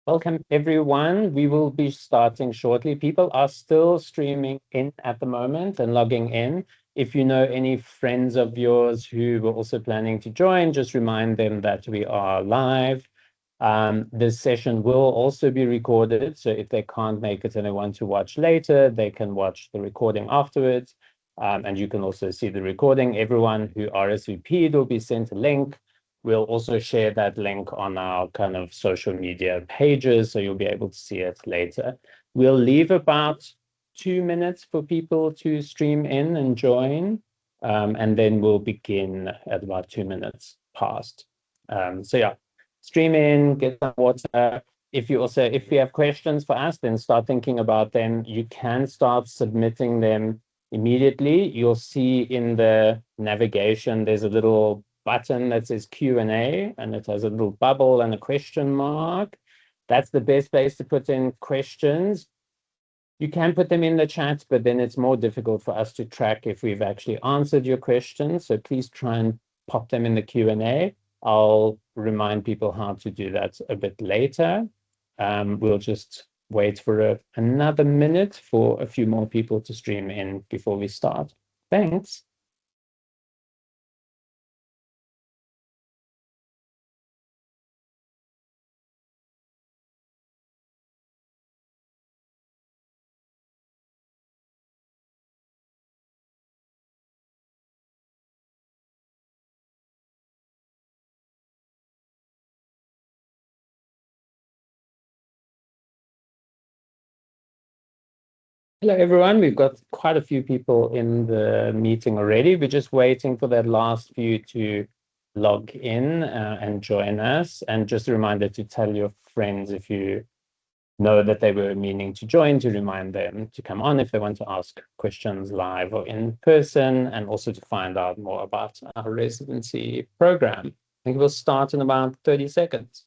Welcome, everyone. We will be starting shortly. People are still streaming in at the moment and logging in. If you know any friends of yours who were also planning to join, just remind them that we are live. This session will also be recorded, so if they can't make it and they want to watch later, they can watch the recording afterwards. And you can also see the recording. Everyone who RSVP'd will be sent a link. We'll also share that link on our kind of social media pages, so you'll be able to see it later. We'll leave about 2 minutes for people to stream in and join, and then we'll begin at about 2 minutes past. So yeah, stream in, get some water. If you have questions for us, then start thinking about them. You can start submitting them immediately. You'll see in the navigation, there's a little button that says Q&A, and it has a little bubble and a question mark. That's the best place to put in questions. You can put them in the chat, but then it's more difficult for us to track if we've actually answered your questions. So please try and pop them in the Q&A. I'll remind people how to do that a bit later. We'll just wait for another minute for a few more people to stream in before we start. Thanks. Hello, everyone. We've got quite a few people in the meeting already. We're just waiting for that last few to log in and join us. And just a reminder to tell your friends if you know that they were meaning to join, to remind them to come on if they want to ask questions live or in person, and also to find out more about our residency program. I think we'll start in about 30 seconds.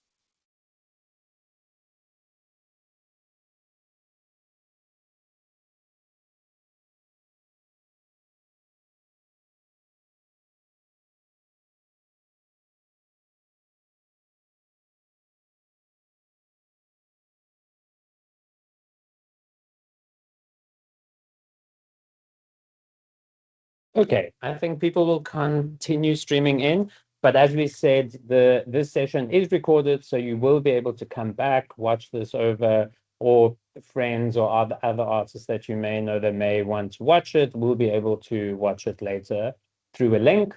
Okay, I think people will continue streaming in, but as we said, this session is recorded, so you will be able to come back, watch this over, or friends or other artists that you may know that may want to watch it will be able to watch it later through a link.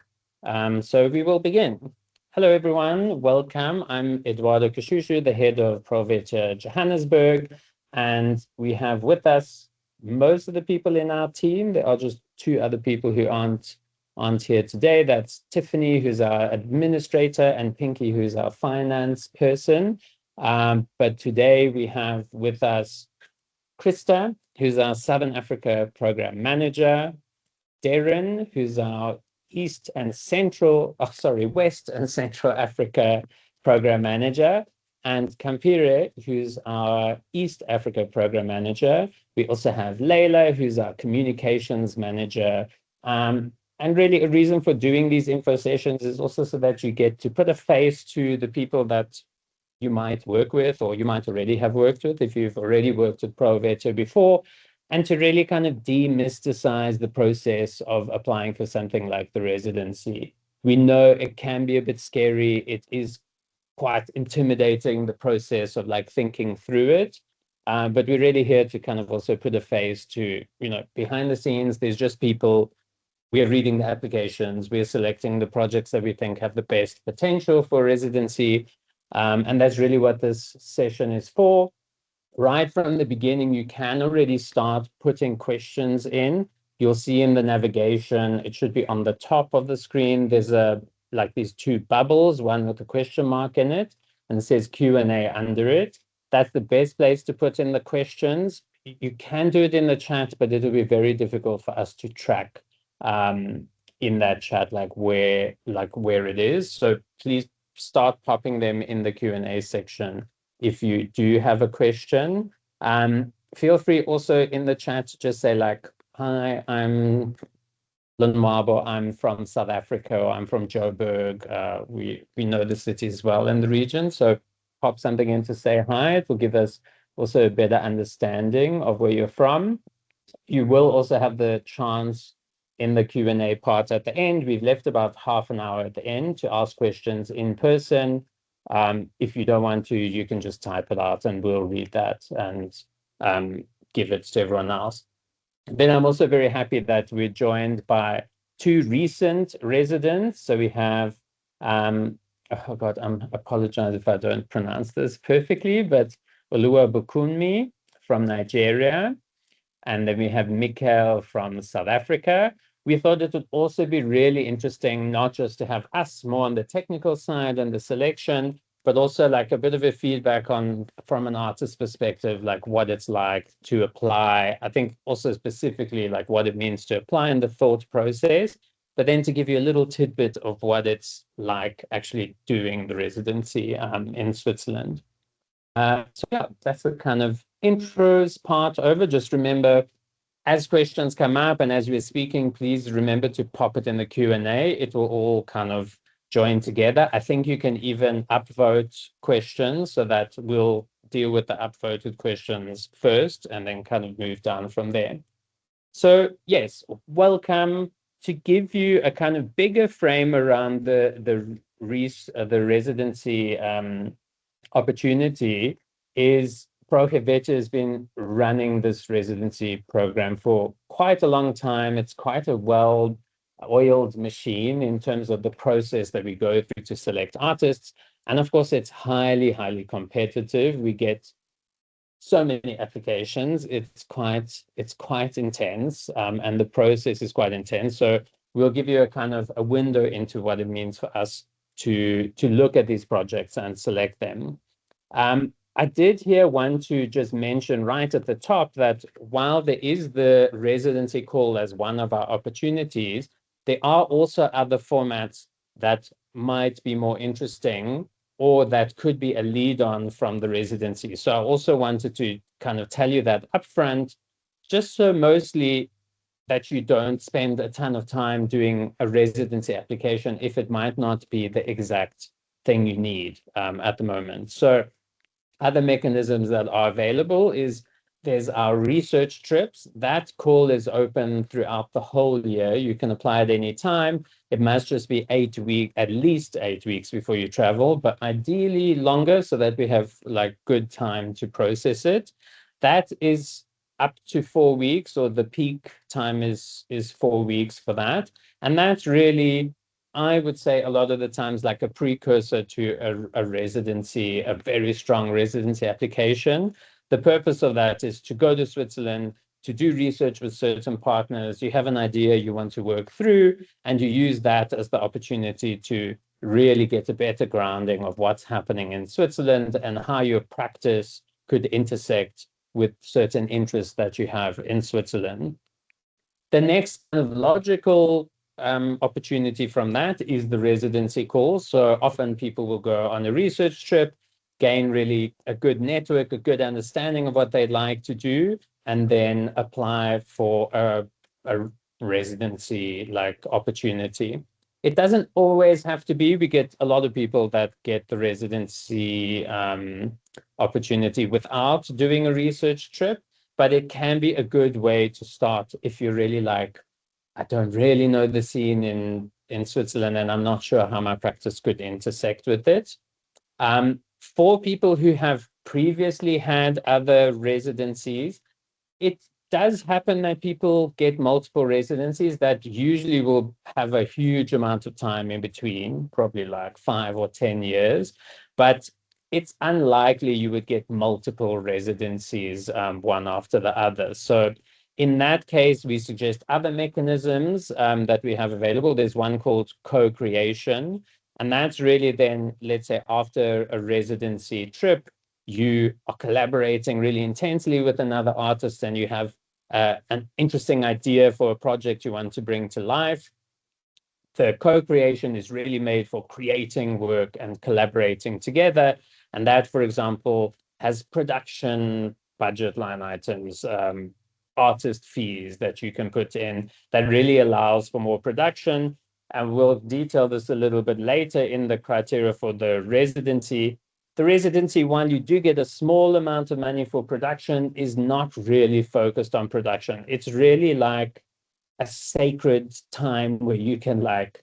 So we will begin. Hello, everyone. Welcome. I'm Eduardo Kashushu, the head of Pro Helvetia Johannesburg, and we have with us most of the people in our team. There are just two other people who aren't here today. That's Tiffany, who's our administrator, and Pinky, who's our finance person. But today we have with us Krista, who's our Southern Africa program manager, Darren, who's our West and Central Africa program manager, and Kampire, who's our East Africa program manager. We also have Layla, who's our communications manager. And really a reason for doing these info sessions is also so that you get to put a face to the people that you might work with, or you might already have worked with if you've already worked with Pro Helvetia before, and to really kind of demystifies the process of applying for something like the residency. We know it can be a bit scary. It is quite intimidating, the process of like thinking through it. But we're really here to kind of also put a face to, behind the scenes, there's just people. We are reading the applications, we're selecting the projects that we think have the best potential for residency. And that's really what this session is for. Right from the beginning, you can already start putting questions in. You'll see in the navigation, it should be on the top of the screen. There's like these two bubbles, one with a question mark in it, and it says Q&A under it. That's the best place to put in the questions. You can do it in the chat, but it'll be very difficult for us to track in that chat, like where it is. So please start popping them in the Q&A section if you do have a question. Feel free also in the chat to just say like, hi, I'm Lonwabo, I'm from South Africa, or I'm from Joburg. We know the cities well in the region. So pop something in to say hi. It will give us also a better understanding of where you're from. You will also have the chance in the Q&A part at the end. We've left about half an hour at the end to ask questions in person. If you don't want to, you can just type it out and we'll read that and give it to everyone else. Then I'm also very happy that we're joined by two recent residents. So we have, oh God, I apologize if I don't pronounce this perfectly, but Olua Bukunmi from Nigeria. And then we have Mikhail from South Africa. We thought it would also be really interesting, not just to have us more on the technical side and the selection, but also like a bit of a feedback on from an artist's perspective, like what it's like to apply. I think also specifically like what it means to apply in the thought process, but then to give you a little tidbit of what it's like actually doing the residency in Switzerland. So yeah, that's the kind of intros part over. Just remember, as questions come up and as we're speaking, please remember to pop it in the Q&A. It will all kind of join together. I think you can even upvote questions so that we'll deal with the upvoted questions first and then kind of move down from there. So yes, welcome. To give you a kind of bigger frame around the residency opportunity is Pro Helvetia has been running this residency program for quite a long time. It's quite a well-oiled machine in terms of the process that we go through to select artists. And of course, it's highly, highly competitive. We get so many applications. It's quite intense, and the process is quite intense. So we'll give you a kind of a window into what it means for us to look at these projects and select them. I did here want to just mention right at the top that while there is the residency call as one of our opportunities, there are also other formats that might be more interesting or that could be a lead on from the residency. So I also wanted to kind of tell you that upfront, just so mostly that you don't spend a ton of time doing a residency application if it might not be the exact thing you need at the moment. So other mechanisms that are available is there's our research trips. That call is open throughout the whole year. You can apply at any time. It must just be 8 weeks, at least 8 weeks before you travel, but ideally longer so that we have like good time to process it. That is up to 4 weeks, or the peak time is 4 weeks for that. And that's really, I would say a lot of the times like a precursor to a residency, a very strong residency application. The purpose of that is to go to Switzerland, to do research with certain partners. You have an idea you want to work through, and you use that as the opportunity to really get a better grounding of what's happening in Switzerland and how your practice could intersect with certain interests that you have in Switzerland. The next kind of logical opportunity from that is the residency call. So often people will go on a research trip, gain really a good network, a good understanding of what they'd like to do, and then apply for a residency like opportunity. It doesn't always have to be. We get a lot of people that get the residency opportunity without doing a research trip, but it can be a good way to start if you're really like, I don't really know the scene in Switzerland, and I'm not sure how my practice could intersect with it. For people who have previously had other residencies, it does happen that people get multiple residencies that usually will have a huge amount of time in between, probably like 5 or 10 years. But it's unlikely you would get multiple residencies, one after the other. So in that case, we suggest other mechanisms that we have available. There's one called co-creation. And that's really then, let's say, after a residency trip, you are collaborating really intensely with another artist and you have an interesting idea for a project you want to bring to life. The co-creation is really made for creating work and collaborating together. And that, for example, has production budget line items, artist fees that you can put in that really allows for more production. And we'll detail this a little bit later in the criteria for the residency. the residency, while you do get a small amount of money for production, is not really focused on production. It's really like a sacred time where you can like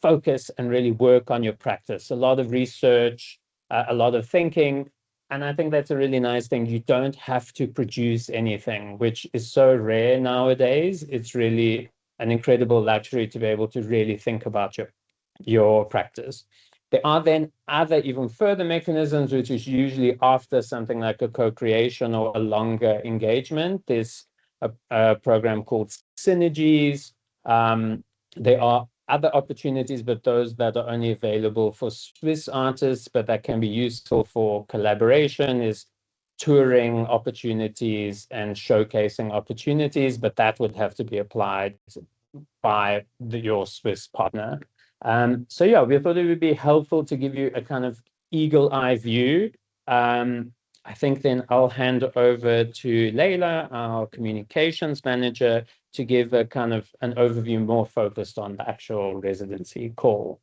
focus and really work on your practice. A lot of research, a lot of thinking. And I think that's a really nice thing. You don't have to produce anything, which is so rare nowadays. It's really an incredible luxury to be able to really think about your practice. There are then other even further mechanisms, which is usually after something like a co-creation or a longer engagement. There's a program called Synergies. There are other opportunities, but those that are only available for Swiss artists, but that can be useful for collaboration, is touring opportunities and showcasing opportunities, but that would have to be applied by your Swiss partner. So yeah, we thought it would be helpful to give you a kind of eagle eye view. I think then I'll hand over to Leila, our communications manager, to give a kind of an overview more focused on the actual residency call.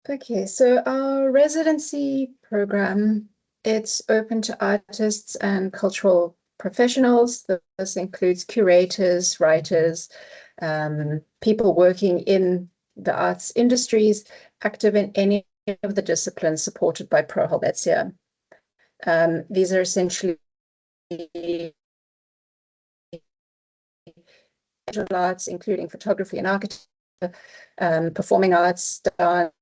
Okay, so our residency program, it's open to artists and cultural professionals. This includes curators, writers, people working in the arts industries, active in any of the disciplines supported by Pro Helvetia. These are essentially visual arts, including photography and architecture, performing arts, dance,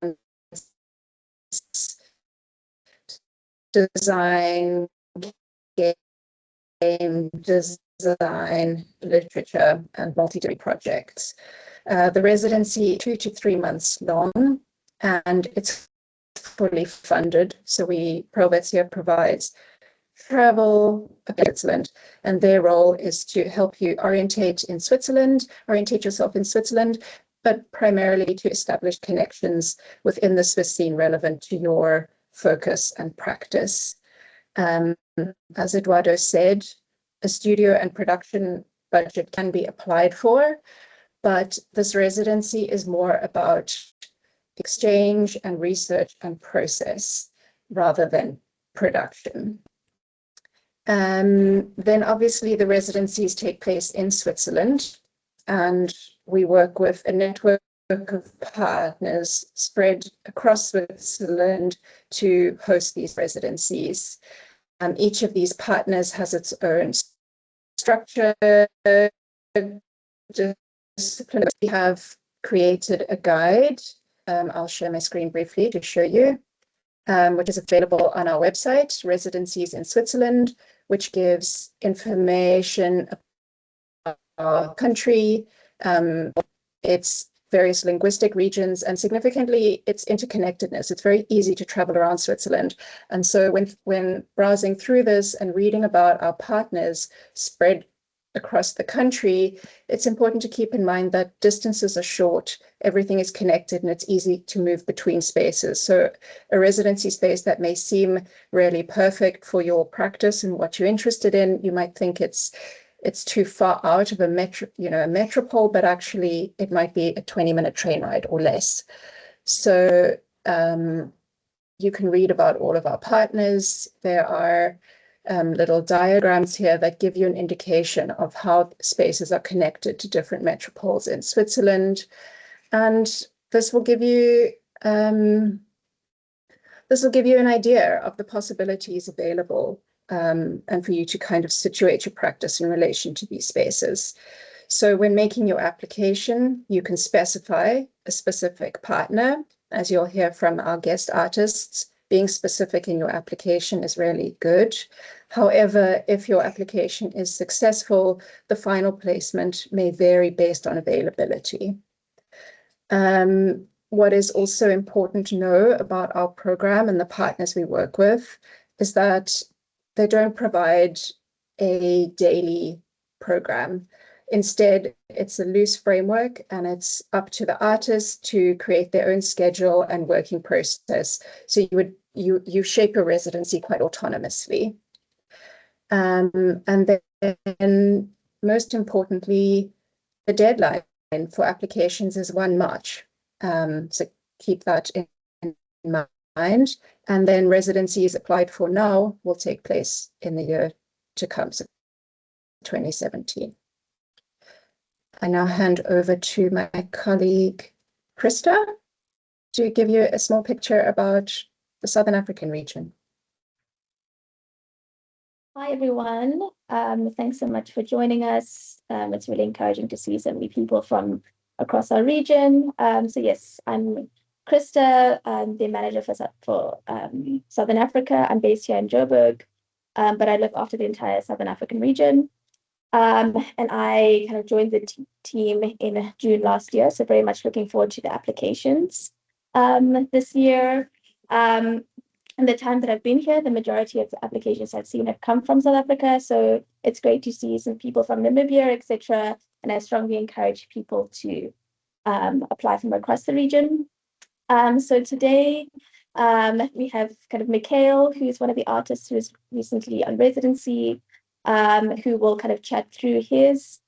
design, game design, literature, and multidisciplinary projects. The residency 2 to 3 months long, and it's fully funded. So Pro Helvetia provides travel in Switzerland, and their role is to help you orientate yourself in Switzerland, but primarily to establish connections within the Swiss scene relevant to your focus and practice. As Eduardo said, a studio and production budget can be applied for, but this residency is more about exchange and research and process rather than production. Then obviously the residencies take place in Switzerland, and we work with a network of partners spread across Switzerland to host these residencies. Each of these partners has its own structure, discipline. We have created a guide. I'll share my screen briefly to show you, which is available on our website, Residencies in Switzerland, which gives information about our country, its various linguistic regions, and significantly its interconnectedness. It's very easy to travel around Switzerland. And so when browsing through this and reading about our partners spread across the country, it's important to keep in mind that distances are short, everything is connected, and it's easy to move between spaces. So a residency space that may seem really perfect for your practice and what you're interested in, you might think it's too far out of a metropole, but actually it might be a 20-minute train ride or less. So you can read about all of our partners. There are little diagrams here that give you an indication of how spaces are connected to different metropoles in Switzerland. And this will give you an idea of the possibilities available, and for you to kind of situate your practice in relation to these spaces. So when making your application, you can specify a specific partner. As you'll hear from our guest artists, being specific in your application is really good. However, if your application is successful, the final placement may vary based on availability. What is also important to know about our program and the partners we work with is that they don't provide a daily program. Instead, it's a loose framework, and it's up to the artist to create their own schedule and working process. So you shape your residency quite autonomously. And then most importantly, the deadline for applications is 1 March. So keep that in mind. and then residencies applied for now will take place in the year to come, so 2017. I now hand over to my colleague, Krista, to give you a small picture about the Southern African region. Hi, everyone. Thanks so much for joining us. It's really encouraging to see so many people from across our region. So yes, I'm Krista. I'm the manager for Southern Africa. I'm based here in Joburg, but I look after the entire Southern African region. And I kind of joined the team in June last year, so very much looking forward to the applications this year. In the time that I've been here, the majority of the applications I've seen have come from South Africa, so it's great to see some people from Namibia, etc. And I strongly encourage people to apply from across the region. So today we have kind of Mikhail, who's one of the artists who's recently on residency, who will kind of chat through his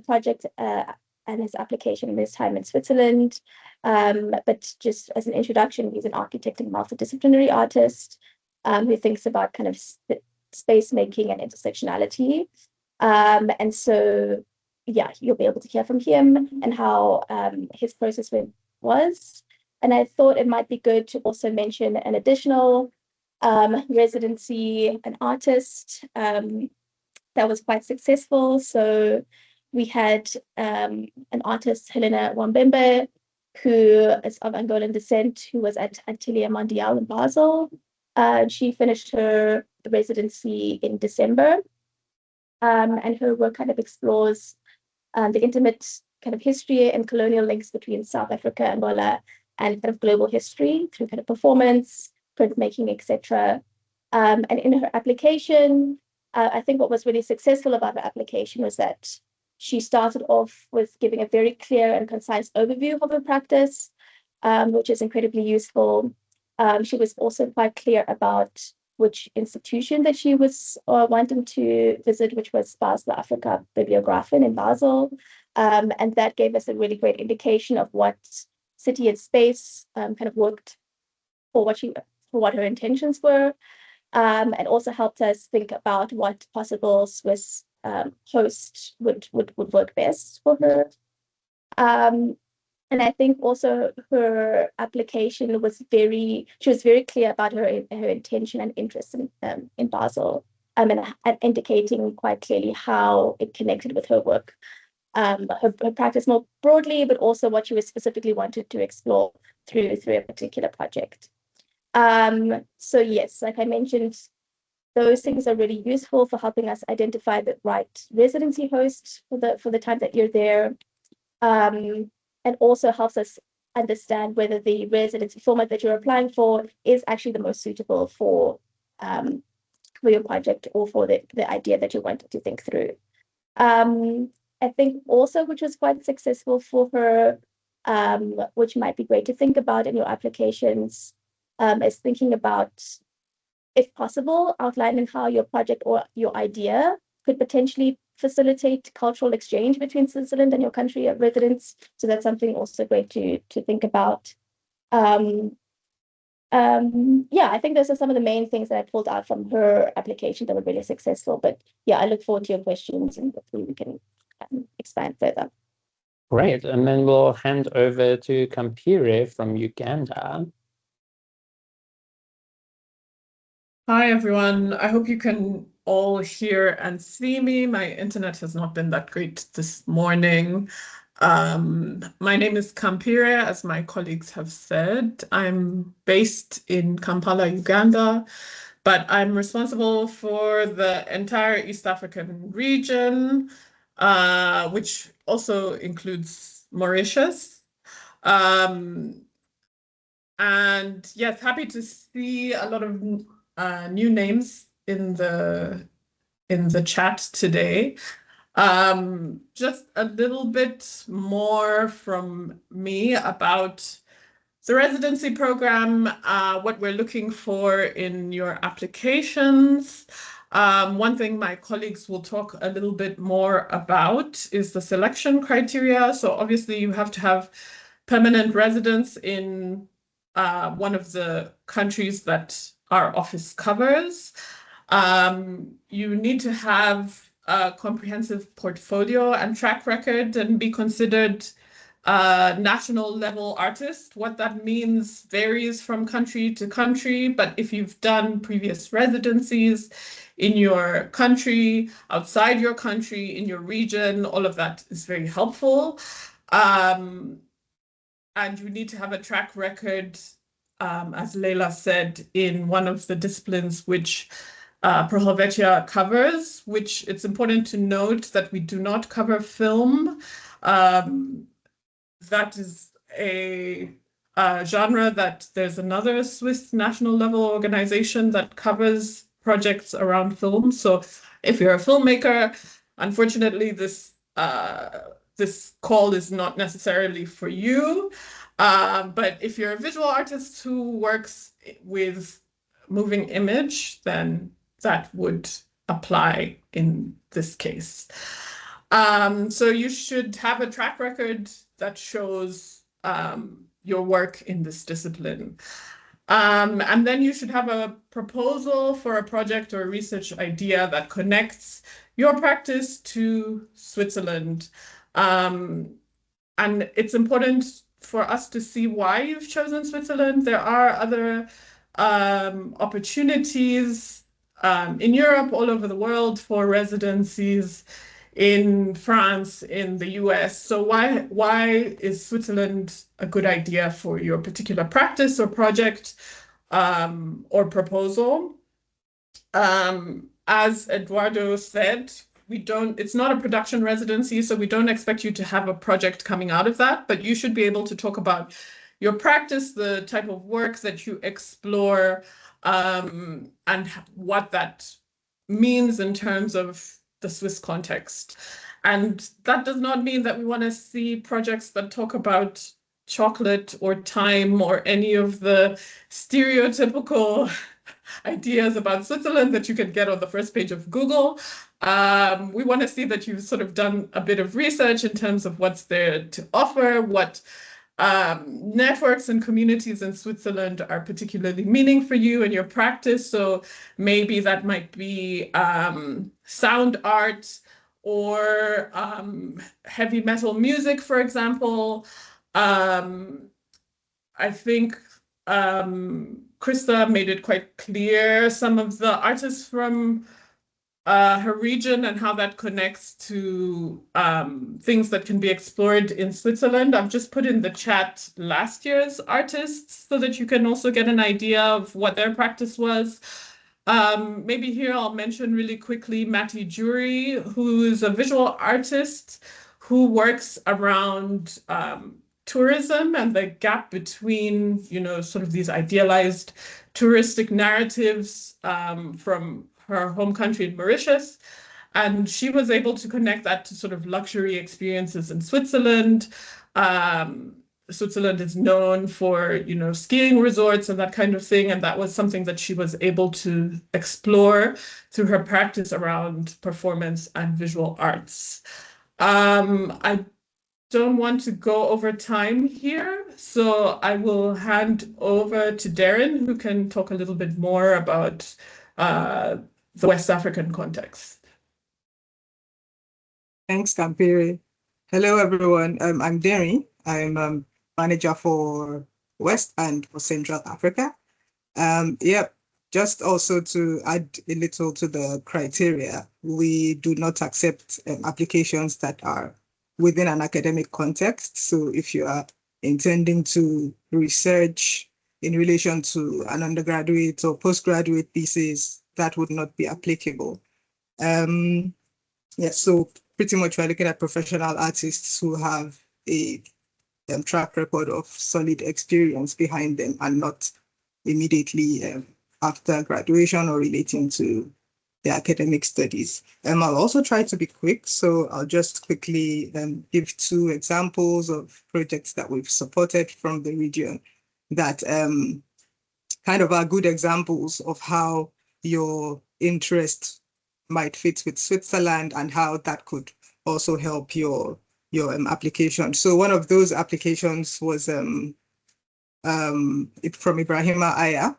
project and his application in his time in Switzerland. But just as an introduction, he's an architect and multidisciplinary artist who thinks about kind of space making and intersectionality. And so, yeah, you'll be able to hear from him and how his process was. And I thought it might be good to also mention an additional residency, an artist that was quite successful. So we had an artist, Helena Wambembe, who is of Angolan descent, who was at Atelier Mondial in Basel. She finished her residency in December, and her work kind of explores the intimate kind of history and colonial links between South Africa, Angola, and kind of global history through kind of performance, printmaking, etc. And in her application, I think what was really successful about her application was that she started off with giving a very clear and concise overview of her practice, which is incredibly useful. She was also quite clear about which institution that she was wanting to visit, which was Basel Afrika Bibliografen in Basel. And that gave us a really great indication of what city and space kind of worked for what her intentions were, and also helped us think about what possible Swiss host would work best for her. And I think also her application was she was very clear about her intention and interest in Basel, and indicating quite clearly how it connected with her work. Her practice more broadly, but also what she was specifically wanted to explore through a particular project. So yes, like I mentioned, those things are really useful for helping us identify the right residency host for the time that you're there, and also helps us understand whether the residency format that you're applying for is actually the most suitable for your project or for the idea that you wanted to think through. I think also, which was quite successful for her, which might be great to think about in your applications, is thinking about, if possible, outlining how your project or your idea could potentially facilitate cultural exchange between Switzerland and your country of residence. So that's something also great to think about. Yeah, I think those are some of the main things that I pulled out from her application that were really successful. But yeah, I look forward to your questions and hopefully we can expand further. Great. And then we'll hand over to Kampire from Uganda. Hi, everyone. I hope you can all hear and see me. My internet has not been that great this morning. My name is Kampire, as my colleagues have said. I'm based in Kampala, Uganda, but I'm responsible for the entire East African region, which also includes Mauritius. And yes, happy to see a lot of new names in the chat today. Just a little bit more from me about the residency program, what we're looking for in your applications. One thing my colleagues will talk a little bit more about is the selection criteria. So obviously you have to have permanent residence in one of the countries that our office covers. You need to have a comprehensive portfolio and track record and be considered a national level artist. What that means varies from country to country, but if you've done previous residencies in your country, outside your country, in your region, all of that is very helpful. And you need to have a track record, as Leila said, in one of the disciplines which Pro Helvetia covers, which it's important to note that we do not cover film. That is a genre that there's another Swiss national level organization that covers projects around film. So if you're a filmmaker, unfortunately, this call is not necessarily for you. But if you're a visual artist who works with moving image, then that would apply in this case. So you should have a track record that shows your work in this discipline. And then you should have a proposal for a project or a research idea that connects your practice to Switzerland. And it's important for us to see why you've chosen Switzerland. There are other opportunities in Europe, all over the world for residencies, in France, in the US. So why is Switzerland a good idea for your particular practice or project or proposal? As Eduardo said, it's not a production residency, so we don't expect you to have a project coming out of that, but you should be able to talk about your practice, the type of work that you explore, and what that means in terms of the Swiss context. And that does not mean that we want to see projects that talk about chocolate or time or any of the stereotypical ideas about Switzerland that you can get on the first page of Google. We want to see that you've sort of done a bit of research in terms of what's there to offer, what networks and communities in Switzerland are particularly meaning for you and your practice. So maybe that might be sound art or heavy metal music, for example. I think Krista made it quite clear some of the artists from her region and how that connects to things that can be explored in Switzerland. I've just put in the chat last year's artists so that you can also get an idea of what their practice was. Maybe here I'll mention really quickly Matty Jury, who is a visual artist who works around tourism and the gap between, sort of these idealized touristic narratives from her home country in Mauritius. And she was able to connect that to sort of luxury experiences in Switzerland. Switzerland is known for, skiing resorts and that kind of thing. And that was something that she was able to explore through her practice around performance and visual arts. I don't want to go over time here, so I will hand over to Darren, who can talk a little bit more about the West African context. Thanks, Kampere. Hello, everyone. I'm Darren. I'm manager for West and for Central Africa. Just also to add a little to the criteria, we do not accept applications that are within an academic context. So if you are intending to research in relation to an undergraduate or postgraduate thesis, that would not be applicable. So pretty much we're looking at professional artists who have a track record of solid experience behind them and not immediately after graduation or relating to the academic studies. I'll also try to be quick, so I'll just quickly give 2 examples of projects that we've supported from the region that kind of are good examples of how your interest might fit with Switzerland and how that could also help your application. So one of those applications was from Ibrahima Aya,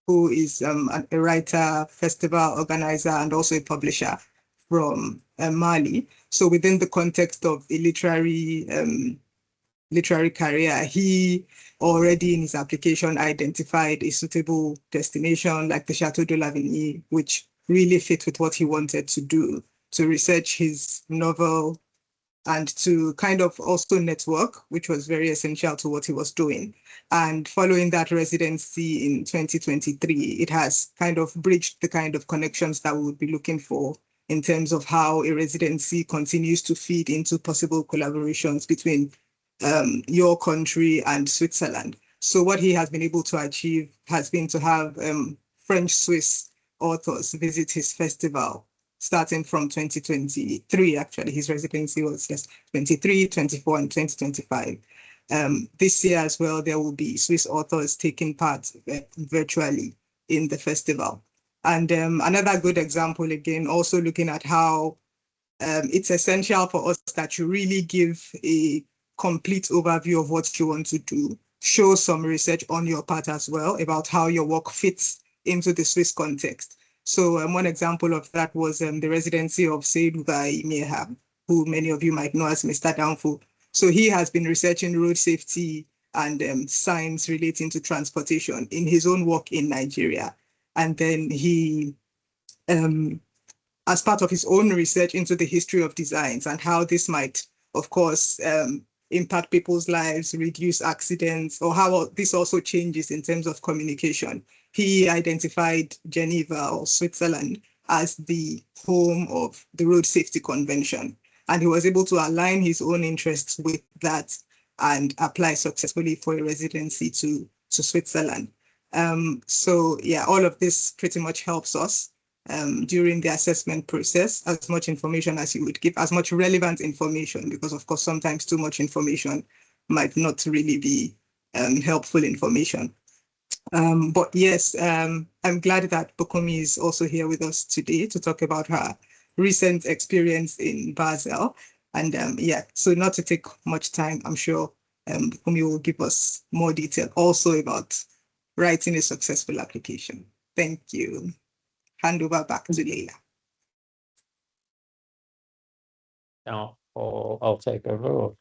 who is a writer, festival organizer, and also a publisher from Mali. So within the context of a literary career, he already in his application identified a suitable destination like the Chateau de Lavigny, which really fit with what he wanted to do, to research his novel and to kind of also network, which was very essential to what he was doing. And following that residency in 2023, it has kind of bridged the kind of connections that we would be looking for in terms of how a residency continues to feed into possible collaborations between your country and Switzerland. So what he has been able to achieve has been to have French-Swiss authors visit his festival starting from 2023. Actually, his residency was just 23, 24, and 2025. This year as well, there will be Swiss authors taking part virtually in the festival. And another good example, again, also looking at how it's essential for us that you really give a complete overview of what you want to do, show some research on your part as well about how your work fits into the Swiss context. So one example of that was the residency of Seydou Meha, who many of you might know as Mr. Danfo. So he has been researching road safety and science relating to transportation in his own work in Nigeria. And then he, as part of his own research into the history of designs and how this might, of course, impact people's lives, reduce accidents, or how this also changes in terms of communication. He identified Geneva or Switzerland as the home of the Road Safety Convention. And he was able to align his own interests with that and apply successfully for a residency to Switzerland. So yeah, all of this pretty much helps us during the assessment process, as much information as you would give, as much relevant information, because of course, sometimes too much information might not really be helpful information. But yes, I'm glad that Bukumi is also here with us today to talk about her recent experience in Basel. And yeah, so not to take much time, I'm sure Bukumi will give us more detail also about writing a successful application. Thank you. Hand over back to Leila. I'll take over.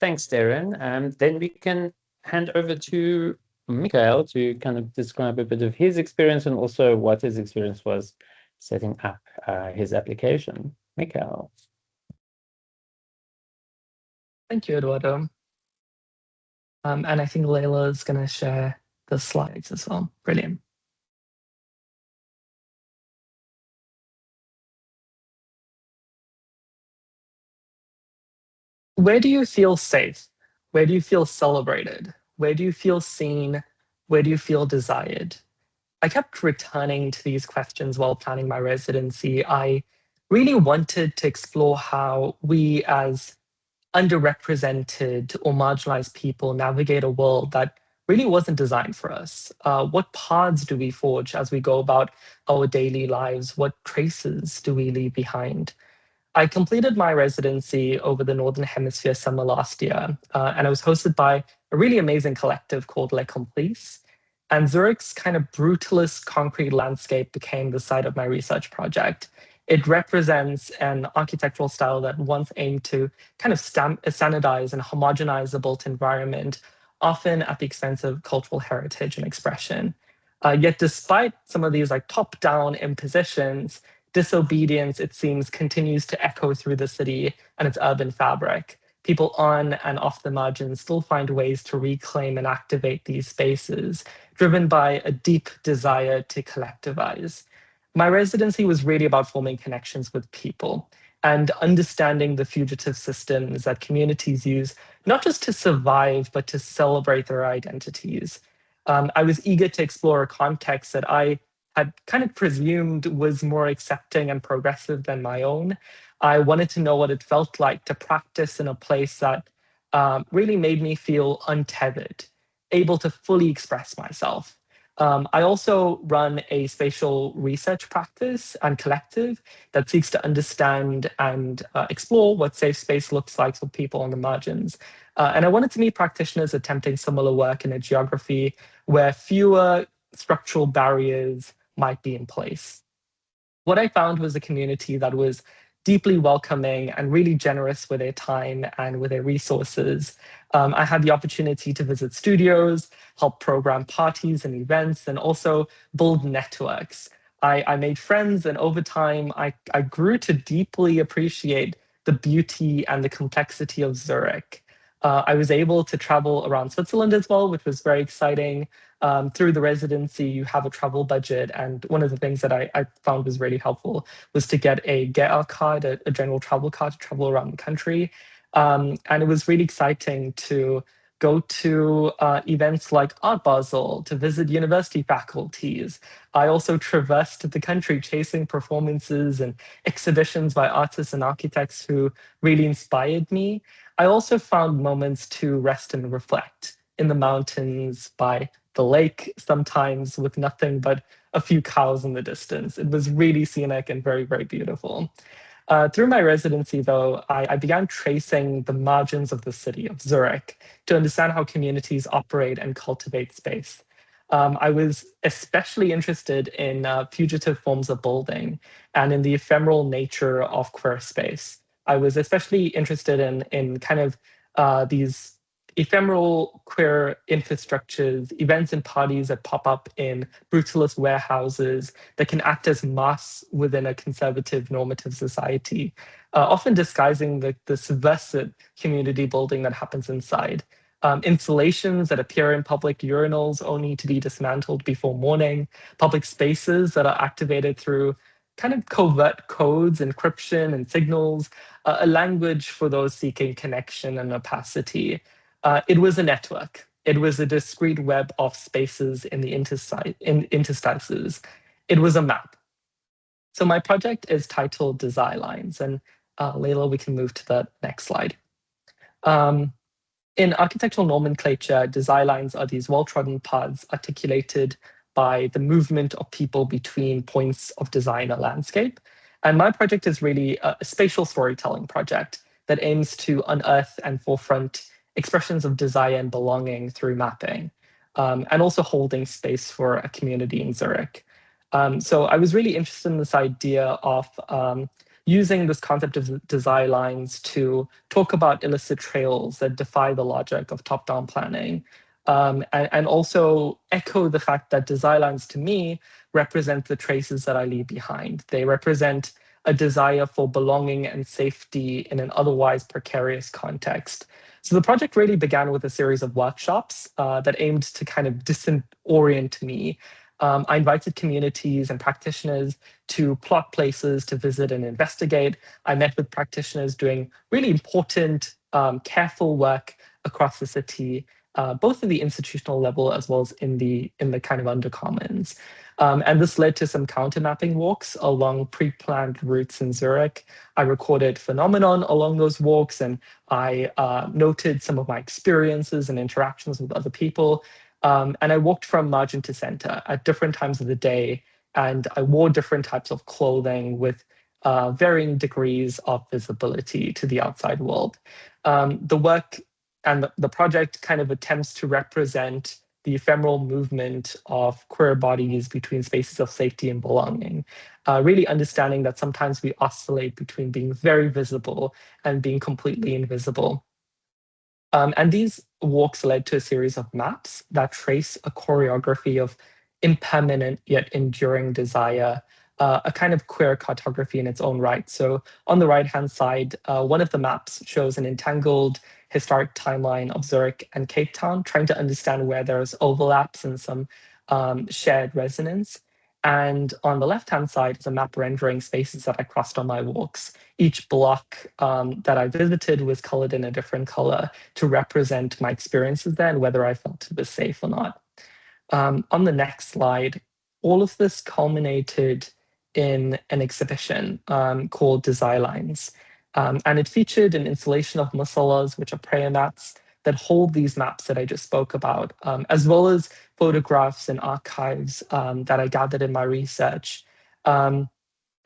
Thanks, Darren. Then we can hand over to Michael to kind of describe a bit of his experience and also what his experience was setting up his application. Michael. Thank you, Eduardo. And I think Leila is going to share the slides as well. Brilliant. Where do you feel safe? Where do you feel celebrated? Where do you feel seen? Where do you feel desired? I kept returning to these questions while planning my residency. I really wanted to explore how we as underrepresented or marginalized people navigate a world that really wasn't designed for us. What paths do we forge as we go about our daily lives? What traces do we leave behind? I completed my residency over the Northern Hemisphere summer last year, and I was hosted by a really amazing collective called Les Complices. And Zurich's kind of brutalist concrete landscape became the site of my research project. It represents an architectural style that once aimed to kind of standardize and homogenize the built environment, often at the expense of cultural heritage and expression. Yet despite some of these like top-down impositions, disobedience, it seems, continues to echo through the city and its urban fabric. People on and off the margins still find ways to reclaim and activate these spaces, driven by a deep desire to collectivize. My residency was really about forming connections with people and understanding the fugitive systems that communities use, not just to survive, but to celebrate their identities. I was eager to explore a context that I had kind of presumed was more accepting and progressive than my own. I wanted to know what it felt like to practice in a place that really made me feel untethered, able to fully express myself. I also run a spatial research practice and collective that seeks to understand and explore what safe space looks like for people on the margins. And I wanted to meet practitioners attempting similar work in a geography where fewer structural barriers might be in place. What I found was a community that was deeply welcoming and really generous with their time and with their resources. I had the opportunity to visit studios, help program parties and events, and also build networks. I made friends, and over time, I grew to deeply appreciate the beauty and the complexity of Zurich. I was able to travel around Switzerland as well, which was very exciting. Through the residency, you have a travel budget. And one of the things that I found was really helpful was to get a GER card, a general travel card to travel around the country. And it was really exciting to go to events like Art Basel, to visit university faculties. I also traversed the country chasing performances and exhibitions by artists and architects who really inspired me. I also found moments to rest and reflect in the mountains, by the lake, sometimes with nothing but a few cows in the distance. It was really scenic and very, very beautiful. Through my residency, though, I began tracing the margins of the city of Zurich to understand how communities operate and cultivate space. I was especially interested in fugitive forms of building and in the ephemeral nature of queer space. I was especially interested in kind of these ephemeral queer infrastructures, events and parties that pop up in brutalist warehouses that can act as masks within a conservative normative society, often disguising the subversive community building that happens inside. Installations that appear in public urinals only to be dismantled before morning, public spaces that are activated through kind of covert codes, encryption, and signals, a language for those seeking connection and opacity. It was a network. It was a discrete web of spaces in the interstices. It was a map. So my project is titled Design Lines, and Layla, we can move to the next slide. In architectural nomenclature, design lines are these well-trodden paths articulated by the movement of people between points of design or landscape. And my project is really a spatial storytelling project that aims to unearth and forefront expressions of desire and belonging through mapping, and also holding space for a community in Zurich. So I was really interested in this idea of using this concept of design lines to talk about illicit trails that defy the logic of top-down planning, and also echo the fact that design lines to me represent the traces that I leave behind. They represent a desire for belonging and safety in an otherwise precarious context. So the project really began with a series of workshops that aimed to kind of disorient me. I invited communities and practitioners to plot places to visit and investigate. I met with practitioners doing really important, careful work across the city, both at the institutional level as well as in the kind of undercommons. And this led to some counter mapping walks along pre-planned routes in Zurich. I recorded phenomenon along those walks, and I noted some of my experiences and interactions with other people. And I walked from margin to center at different times of the day, and I wore different types of clothing with varying degrees of visibility to the outside world. The work and the project kind of attempts to represent the ephemeral movement of queer bodies between spaces of safety and belonging, really understanding that sometimes we oscillate between being very visible and being completely invisible. And these walks led to a series of maps that trace a choreography of impermanent yet enduring desire, a kind of queer cartography in its own right. So on the right-hand side, one of the maps shows an entangled historic timeline of Zurich and Cape Town, trying to understand where there's overlaps and some shared resonance. And on the left-hand side is a map rendering spaces that I crossed on my walks. Each block that I visited was colored in a different color to represent my experiences there and whether I felt it was safe or not. On the next slide, all of this culminated in an exhibition called Design Lines. And it featured an installation of musallas, which are prayer mats, that hold these maps that I just spoke about, as well as photographs and archives that I gathered in my research.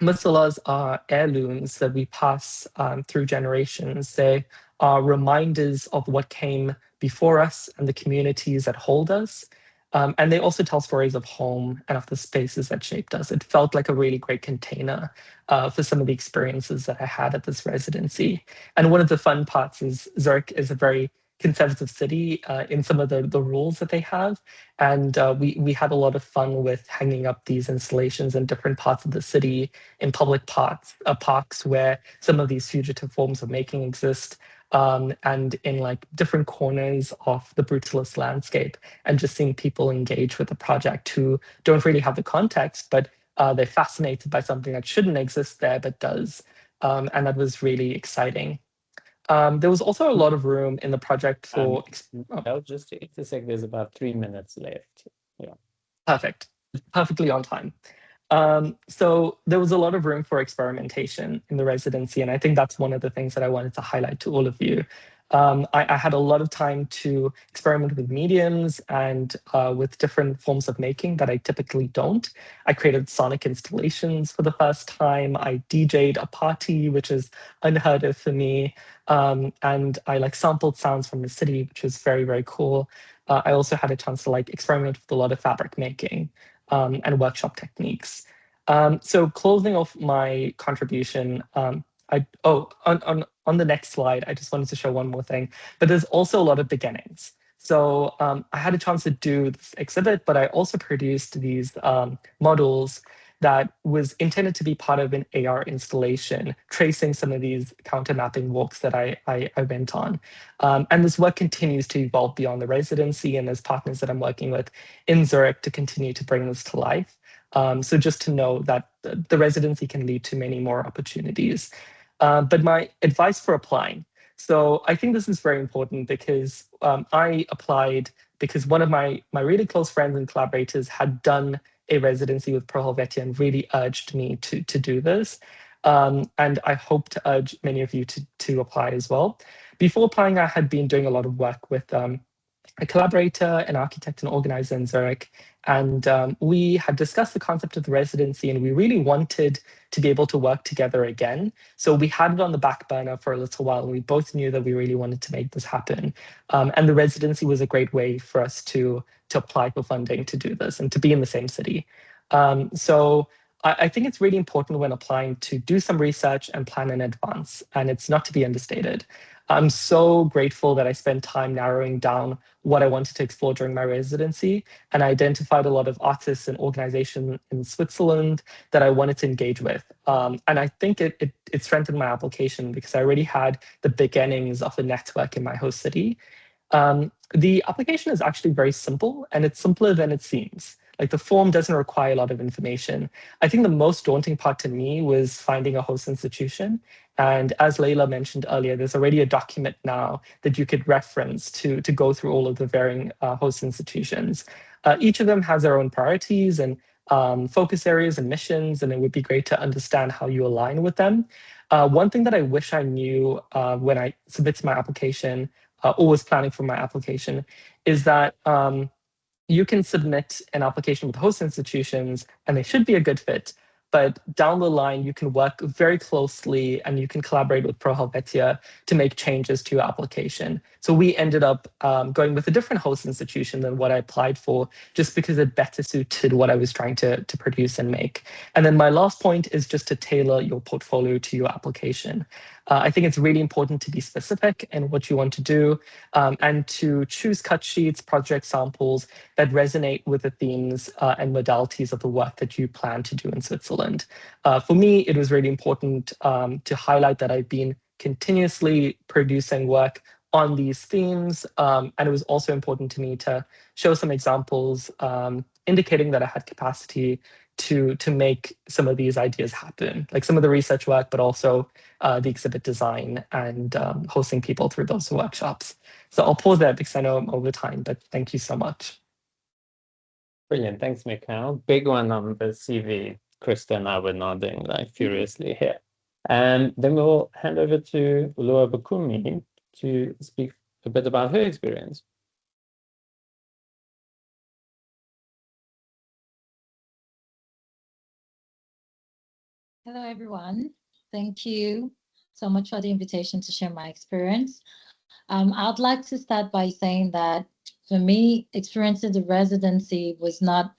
Masalas are heirlooms that we pass through generations. They are reminders of what came before us and the communities that hold us. And they also tell stories of home and of the spaces that shaped us. It felt like a really great container for some of the experiences that I had at this residency. And one of the fun parts is Zurich is a very conservative city in some of the rules that they have. And we had a lot of fun with hanging up these installations in different parts of the city, in public parks where some of these fugitive forms of making exist, and in like different corners of the brutalist landscape, and just seeing people engage with the project who don't really have the context, but they're fascinated by something that shouldn't exist there but does. And that was really exciting. There was also a lot of room in the project for... I'll just intersect, there's about 3 minutes left. Yeah. Perfect. Perfectly on time. So there was a lot of room for experimentation in the residency, and I think that's one of the things that I wanted to highlight to all of you. I had a lot of time to experiment with mediums and with different forms of making that I typically don't. I created sonic installations for the first time. I DJ'd a party, which is unheard of for me. And I like sampled sounds from the city, which was very, very cool. I also had a chance to like experiment with a lot of fabric making and workshop techniques. So closing off my contribution, on the next slide, I just wanted to show one more thing, but there's also a lot of beginnings. So I had a chance to do this exhibit, but I also produced these models that was intended to be part of an AR installation, tracing some of these counter mapping walks that I went on. And this work continues to evolve beyond the residency, and there's partners that I'm working with in Zurich to continue to bring this to life. So just to know that the residency can lead to many more opportunities. But my advice for applying. So I think this is very important because I applied because one of my really close friends and collaborators had done a residency with Pro Helvetia and really urged me to do this. And I hope to urge many of you to apply as well. Before applying, I had been doing a lot of work with a collaborator, an architect, and organizer in Zurich. And we had discussed the concept of the residency, and we really wanted to be able to work together again. So we had it on the back burner for a little while, and we both knew that we really wanted to make this happen. And the residency was a great way for us to apply for funding to do this and to be in the same city. So I think it's really important when applying to do some research and plan in advance, and it's not to be understated. I'm so grateful that I spent time narrowing down what I wanted to explore during my residency, and I identified a lot of artists and organizations in Switzerland that I wanted to engage with. And I think it strengthened my application because I already had the beginnings of a network in my host city. The application is actually very simple, and it's simpler than it seems. Like the form doesn't require a lot of information. I think the most daunting part to me was finding a host institution. And as Layla mentioned earlier, there's already a document now that you could reference to go through all of the varying host institutions. Each of them has their own priorities and focus areas and missions, and it would be great to understand how you align with them. One thing that I wish I knew when I submitted my application or was planning for my application is that you can submit an application with host institutions and they should be a good fit. But down the line, you can work very closely and you can collaborate with Pro Helvetia to make changes to your application. So we ended up going with a different host institution than what I applied for, just because it better suited what I was trying to produce and make. And then my last point is just to tailor your portfolio to your application. I think it's really important to be specific in what you want to do and to choose cut sheets, project samples that resonate with the themes and modalities of the work that you plan to do in Switzerland. For me, it was really important to highlight that I've been continuously producing work on these themes. And it was also important to me to show some examples indicating that I had capacity to make some of these ideas happen, like some of the research work, but also the exhibit design and hosting people through those workshops. So I'll pause there because I know I'm over time, but thank you so much. Brilliant. Thanks, Mikhail. Big one on the CV. Krista and I were nodding like furiously here. And then we'll hand over to Ulua Bakumi to speak a bit about her experience. Hello, everyone. Thank you so much for the invitation to share my experience. I'd like to start by saying that for me, experiencing the residency was not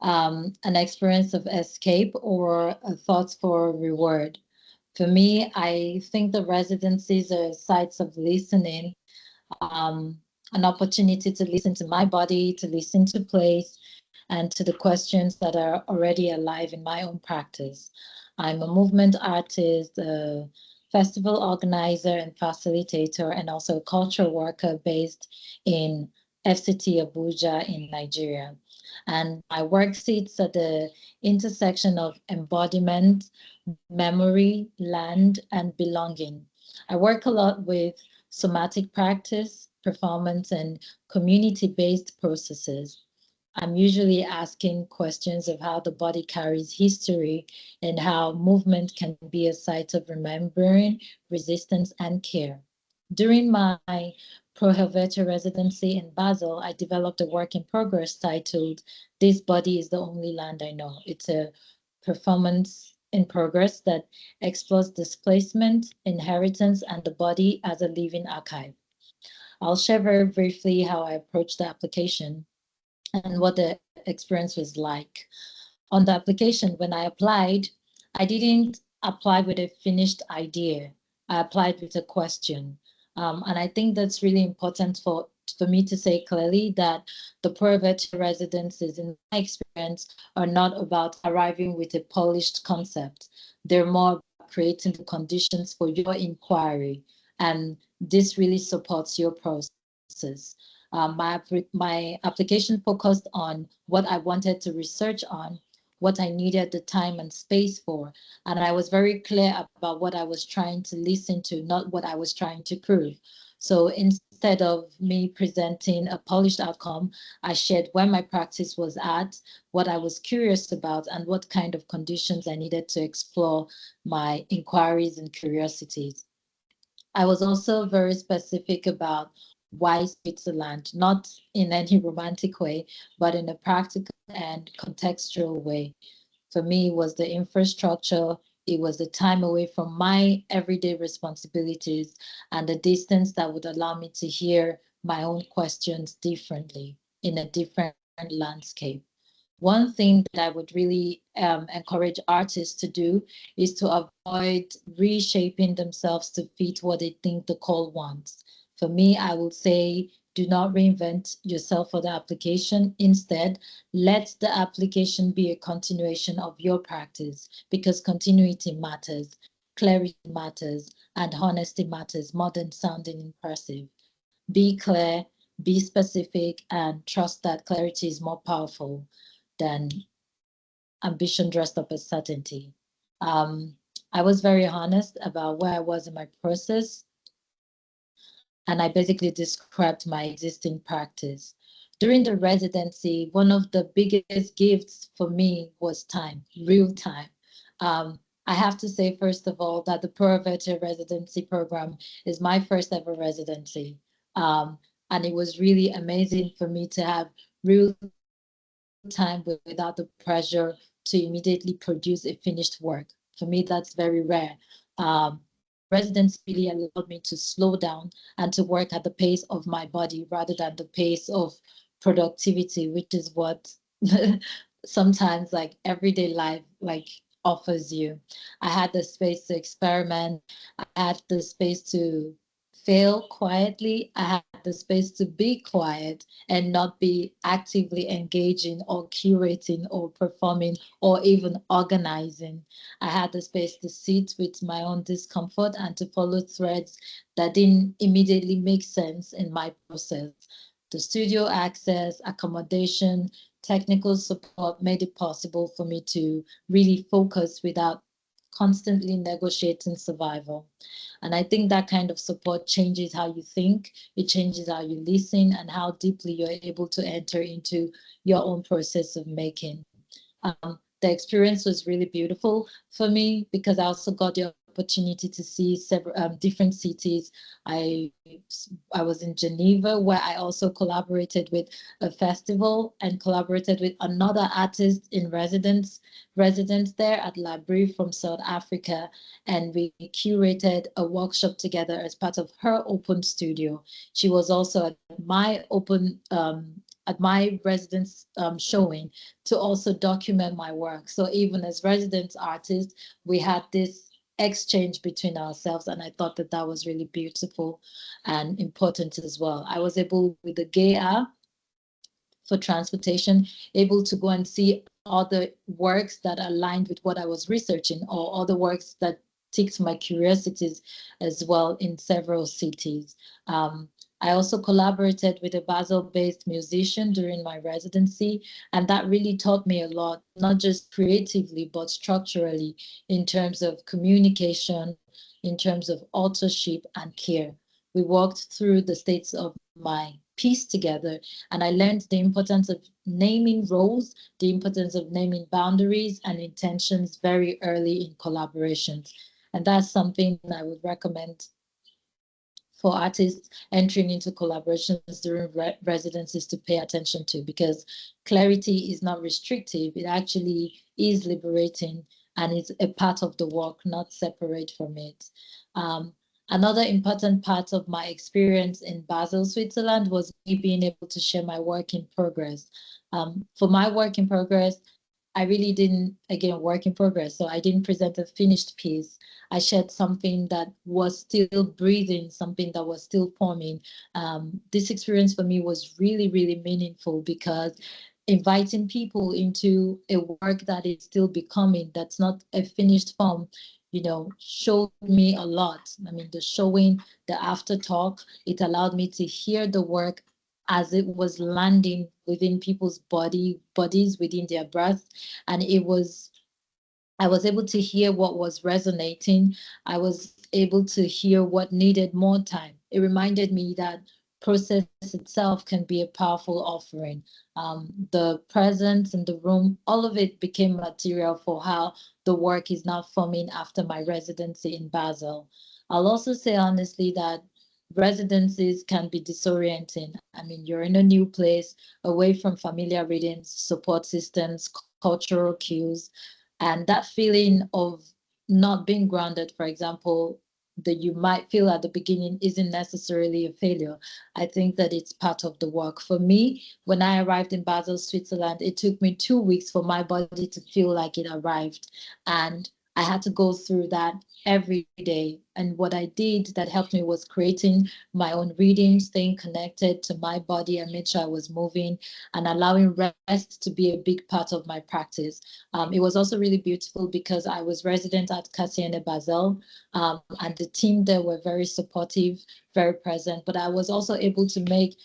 an experience of escape or a thoughts for reward. For me, I think the residencies are sites of listening, an opportunity to listen to my body, to listen to place, and to the questions that are already alive in my own practice. I'm a movement artist, a festival organizer and facilitator, and also a cultural worker based in FCT Abuja in Nigeria. And my work sits at the intersection of embodiment, memory, land, and belonging. I work a lot with somatic practice, performance, and community-based processes. I'm usually asking questions of how the body carries history and how movement can be a site of remembering, resistance, and care. During my Pro Helvetia residency in Basel, I developed a work in progress titled This Body is the Only Land I Know. It's a performance in progress that explores displacement, inheritance, and the body as a living archive. I'll share very briefly how I approached the application and what the experience was like. On the application, when I applied, I didn't apply with a finished idea. I applied with a question. And I think that's really important for me to say clearly that the Pro Helvetia residencies, in my experience, are not about arriving with a polished concept. They're more about creating the conditions for your inquiry. And this really supports your process. My application focused on what I wanted to research on, what I needed the time and space for. And I was very clear about what I was trying to listen to, not what I was trying to prove. So instead of me presenting a polished outcome, I shared where my practice was at, what I was curious about, and what kind of conditions I needed to explore my inquiries and curiosities. I was also very specific about why Switzerland, not in any romantic way, but in a practical and contextual way. For me, it was the infrastructure, it was the time away from my everyday responsibilities and the distance that would allow me to hear my own questions differently in a different landscape. One thing that I would really encourage artists to do is to avoid reshaping themselves to fit what they think the call wants. For me, I would say do not reinvent yourself for the application. Instead, let the application be a continuation of your practice because continuity matters, clarity matters, and honesty matters more than sounding impressive. Be clear, be specific, and trust that clarity is more powerful than ambition dressed up as certainty. I was very honest about where I was in my process, and I basically described my existing practice. During the residency, one of the biggest gifts for me was time, real time. I have to say, first of all, that the Pro Helvetia residency program is my first ever residency. And it was really amazing for me to have real time without the pressure to immediately produce a finished work. For me, that's very rare. Residency really allowed me to slow down and to work at the pace of my body rather than the pace of productivity, which is what sometimes like everyday life like offers you. I had the space to experiment. I had the space to fail quietly. I had the space to be quiet and not be actively engaging or curating or performing or even organizing. I had the space to sit with my own discomfort and to follow threads that didn't immediately make sense in my process. The studio access, accommodation, technical support made it possible for me to really focus without constantly negotiating survival. And I think that kind of support changes how you think, it changes how you listen, and how deeply you're able to enter into your own process of making. The experience was really beautiful for me because I also got the opportunity to see several different cities. I was in Geneva, where I also collaborated with a festival and collaborated with another artist in residence there at Labrie from South Africa, and we curated a workshop together as part of her open studio. She was also at my open at my residence showing to also document my work. So even as residence artists, we had this exchange between ourselves, and I thought that that was really beautiful and important as well. I was able, with the GAIA for transportation, able to go and see other works that aligned with what I was researching, or other works that ticked my curiosities as well in several cities. I also collaborated with a Basel-based musician during my residency, and that really taught me a lot, not just creatively, but structurally, in terms of communication, in terms of authorship and care. We walked through the states of my piece together, and I learned the importance of naming roles, the importance of naming boundaries and intentions very early in collaborations. And that's something I would recommend for artists entering into collaborations during residencies to pay attention to, because clarity is not restrictive. It actually is liberating, and it's a part of the work, not separate from it. Another important part of my experience in Basel, Switzerland, was me being able to share my work in progress. For my work in progress, I really didn't, again, work in progress. So I didn't present a finished piece. I shared something that was still breathing, something that was still forming. This experience for me was really, really meaningful, because inviting people into a work that is still becoming, that's not a finished form, showed me a lot. I mean, the showing, the after talk, it allowed me to hear the work as it was landing within people's bodies, within their breath. And I was able to hear what was resonating. I was able to hear what needed more time. It reminded me that process itself can be a powerful offering. The presence in the room, all of it became material for how the work is now forming after my residency in Basel. I'll also say honestly that residencies can be disorienting. I mean, you're in a new place, away from familiar readings, support systems, cultural cues, and that feeling of not being grounded, for example, that you might feel at the beginning isn't necessarily a failure. I think that it's part of the work. For me, when I arrived in Basel, Switzerland, it took me 2 weeks for my body to feel like it arrived. And I had to go through that every day. And what I did that helped me was creating my own reading, staying connected to my body and make sure I was moving, and allowing rest to be a big part of my practice. It was also really beautiful because I was resident at KCN Basel, and the team there were very supportive, very present, but I was also able to make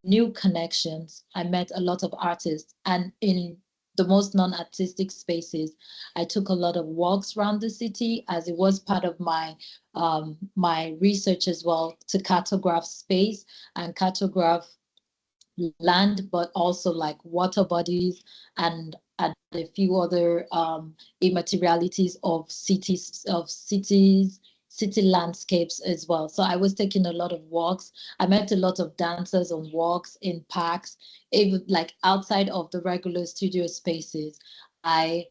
new connections. I met a lot of artists, and in the most non-artistic spaces, I took a lot of walks around the city, as it was part of my my research as well, to cartograph space and cartograph land, but also like water bodies and a few other immaterialities of city landscapes as well. So I was taking a lot of walks. I met a lot of dancers on walks in parks, even like outside of the regular studio spaces. I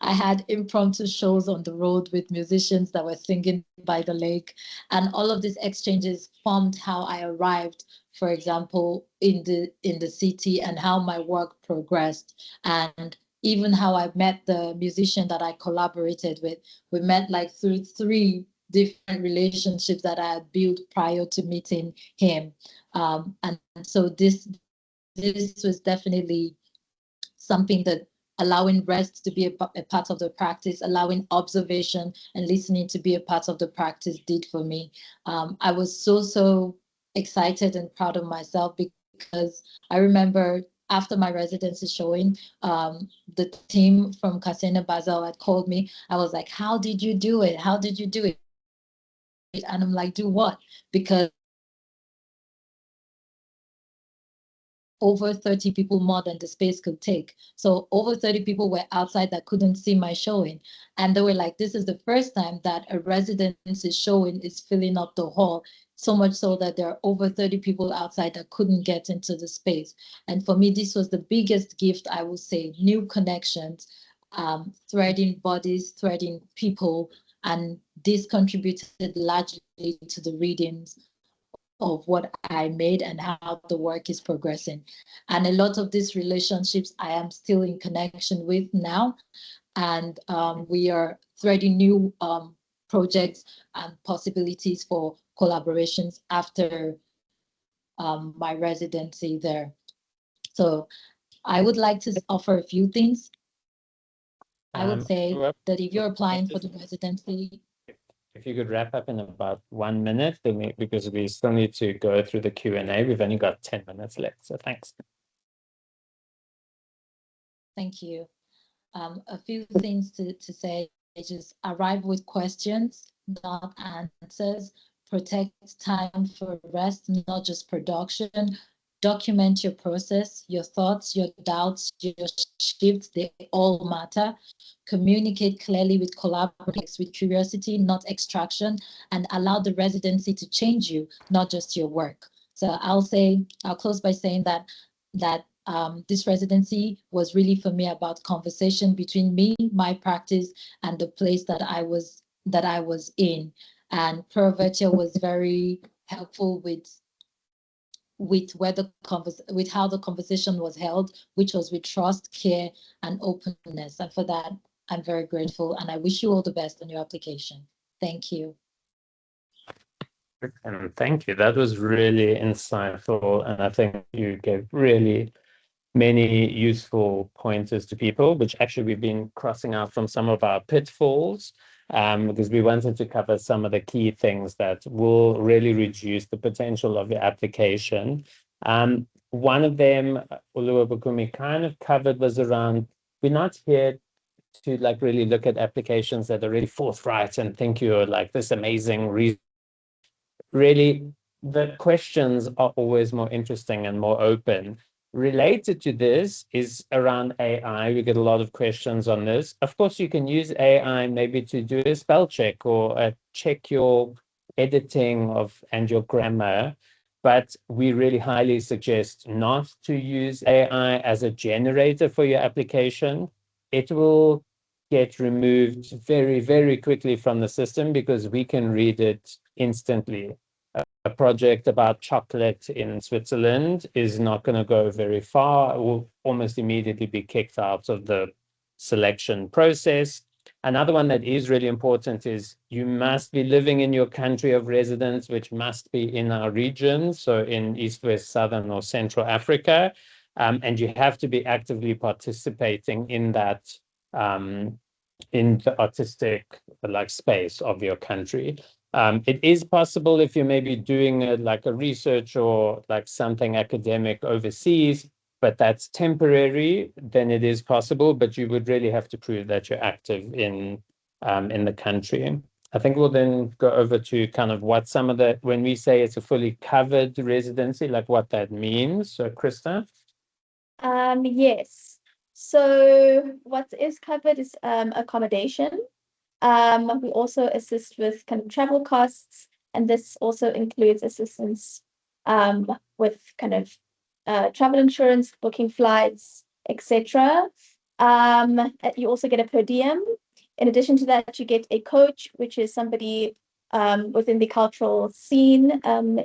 I had impromptu shows on the road with musicians that were singing by the lake, and all of these exchanges formed how I arrived, for example, in the city, and how my work progressed, and even how I met the musician that I collaborated with. We met like through 3 different relationships that I had built prior to meeting him, and so this was definitely something that allowing rest to be a part of the practice, allowing observation and listening to be a part of the practice did for me. I was so excited and proud of myself, because I remember after my residency showing, the team from Kasena Basel had called me. I was like, how did you do it? How did you do it? And I'm like, do what? Because over 30 people more than the space could take. So over 30 people were outside that couldn't see my showing. And they were like, this is the first time that a residency showing is filling up the hall, so much so that there are over 30 people outside that couldn't get into the space. And for me, this was the biggest gift, I would say, new connections, threading bodies, threading people, and this contributed largely to the readings of what I made and how the work is progressing. And a lot of these relationships I am still in connection with now. And we are threading new projects and possibilities for collaborations after my residency there. So I would like to offer a few things. I would say that if you're applying for the residency, if you could wrap up in about 1 minute, then because we still need to go through the Q&A. We've only got 10 minutes left, so thanks. Thank you. A few things to say, just arrive with questions, not answers. Protect time for rest, not just production. Document your process, your thoughts, your doubts, your shifts, they all matter. Communicate clearly with collaborators with curiosity, not extraction, and allow the residency to change you, not just your work. So I'll close by saying that this residency was really for me about conversation between me, my practice, and the place that I was in. And Pro Helvetia was very helpful with how the conversation was held, which was with trust, care, and openness. And for that, I'm very grateful, and I wish you all the best on your application. Thank you. And thank you. That was really insightful, and I think you gave really many useful pointers to people, which actually we've been crossing out from some of our pitfalls, because we wanted to cover some of the key things that will really reduce the potential of your application. One of them, Oluwabukumi kind of covered, was around, we're not here to like really look at applications that are really forthright and think you're like this amazing reason. Really, the questions are always more interesting and more open. Related to this is around AI. We get a lot of questions on this. Of course, you can use AI maybe to do a spell check or check your editing and your grammar, but we really highly suggest not to use AI as a generator for your application. It will get removed very, very quickly from the system because we can read it instantly. A project about chocolate in Switzerland is not going to go very far. It will almost immediately be kicked out of the selection process. Another one that is really important is you must be living in your country of residence, which must be in our region, so in East, West, Southern, or Central Africa. And you have to be actively participating in that, in the artistic like space of your country. It is possible if you're maybe doing like a research or like something academic overseas, but that's temporary, then it is possible, but you would really have to prove that you're active in the country. I think we'll then go over to kind of what some of the, when we say it's a fully covered residency, like what that means. So Krista? Yes. So what is covered is accommodation. We also assist with kind of travel costs, and this also includes assistance with kind of travel insurance, booking flights, etc. You also get a per diem. In addition to that, you get a coach, which is somebody within the cultural scene